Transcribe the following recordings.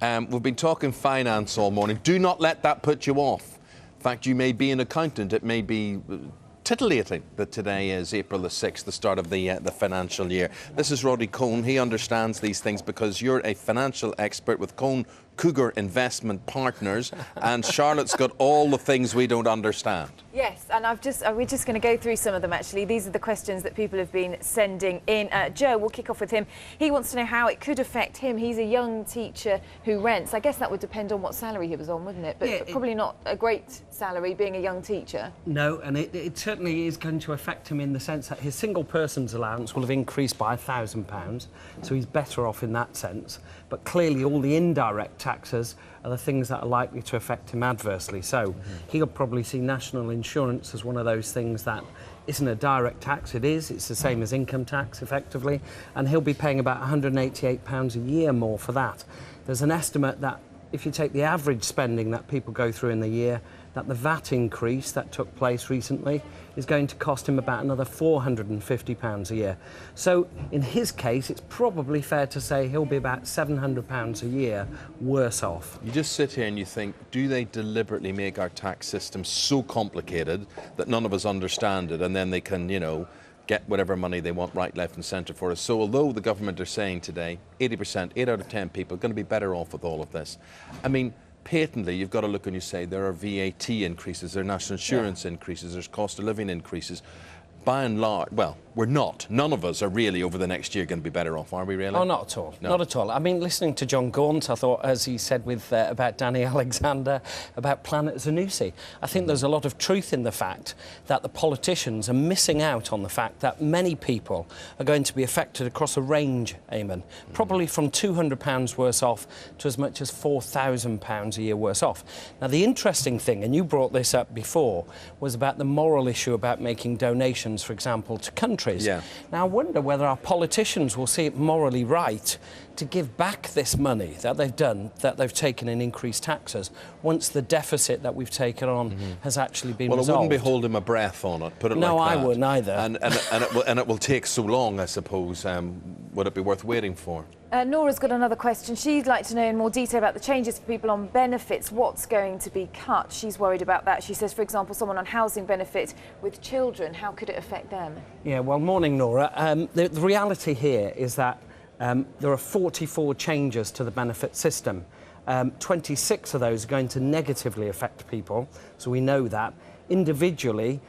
We've been talking finance all morning. Do not let that put you off. In fact, you may be an accountant. It may be titillating that today is April the 6th, the start of the financial year. This is Roddy Kohnn. He understands these things because you're a financial expert with Kohnn Cougar Investment Partners, and Charlotte's got all the things we don't understand. Yes, and we're just going to go through some of them, actually. These are the questions that people have been sending in. Joe, we'll kick off with him. He wants to know how it could affect him. He's a young teacher who rents. I guess that would depend on what salary he was on, wouldn't it? But yeah, probably not a great salary, being a young teacher. No, and it certainly is going to affect him in the sense that his single person's allowance will have increased by £1,000, so he's better off in that sense. But clearly all the indirect taxes are the things that are likely to affect him adversely. So he'll probably see national insurance as one of those things that isn't a direct tax. It's the same as income tax, effectively, and he'll be paying about £188 a year more for that. There's an estimate that if you take the average spending that people go through in the year, that the VAT increase that took place recently is going to cost him about another £450 a year. So in his case, it's probably fair to say he'll be about £700 a year worse off. You just sit here and you think, do they deliberately make our tax system so complicated that none of us understand it, and then they can, you know, get whatever money they want right, left and centre for us? So although the government are saying today 80%, 8 out of 10 people are going to be better off with all of this, I mean, patently, you've got to look and you say there are VAT increases, there are national insurance increases, there's cost of living increases. By and large, well, we're not. None of us are really over the next year going to be better off, are we really? Oh, not at all. No. Not at all. I mean, listening to John Gaunt, I thought, as he said with about Danny Alexander, about Planet Zanussi, I think there's a lot of truth in the fact that the politicians are missing out on the fact that many people are going to be affected across a range, Eamon, probably from £200 worse off to as much as £4,000 a year worse off. Now, the interesting thing, and you brought this up before, was about the moral issue about making donations, for example, to countries. Yeah. Now, I wonder whether our politicians will see it morally right to give back this money that they've done, that they've taken in increased taxes, once the deficit that we've taken on has actually been resolved. Well, I wouldn't be holding my breath on it, put it like that. No, I wouldn't either. And it will take so long, I suppose. Would it be worth waiting for? Nora's got another question. She'd like to know in more detail about the changes for people on benefits. What's going to be cut? She's worried about that. She says, for example, someone on housing benefit with children, how could it affect them? Yeah, well, morning, Nora. The reality here is that there are 44 changes to the benefit system. 26 of those are going to negatively affect people, so we know that. Individually,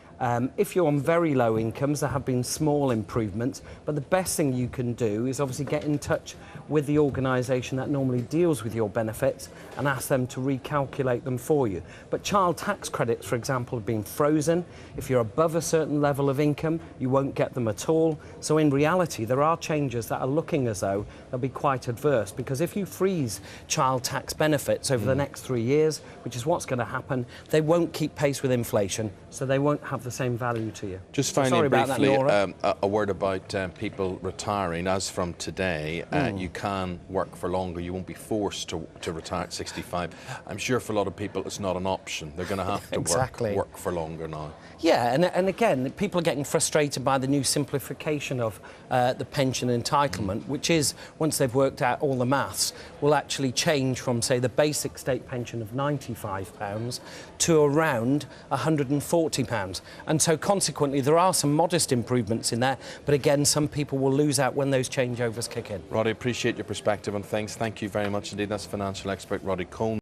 if you're on very low incomes, there have been small improvements, but the best thing you can do is obviously get in touch with the organisation that normally deals with your benefits and ask them to recalculate them for you. But child tax credits, for example, have been frozen. If you're above a certain level of income, you won't get them at all. So in reality, there are changes that are looking as though they'll be quite adverse, because if you freeze child tax benefits over the next 3 years, which is what's going to happen, they won't keep pace with inflation, so they won't have the same value to you. Just finally, briefly, a word about people retiring. As from today, you can work for longer. You won't be forced to retire at 65. I'm sure for a lot of people it's not an option. They're going to have to work for longer now. Yeah, and again, people are getting frustrated by the new simplification of the pension entitlement, which is, once they've worked out all the maths, will actually change from, say, the basic state pension of £95 to around £140. And so consequently, there are some modest improvements in there, but again, some people will lose out when those changeovers kick in. Roddy, appreciate your perspective on things. Thank you very much indeed. That's financial expert Roddy Kohnn.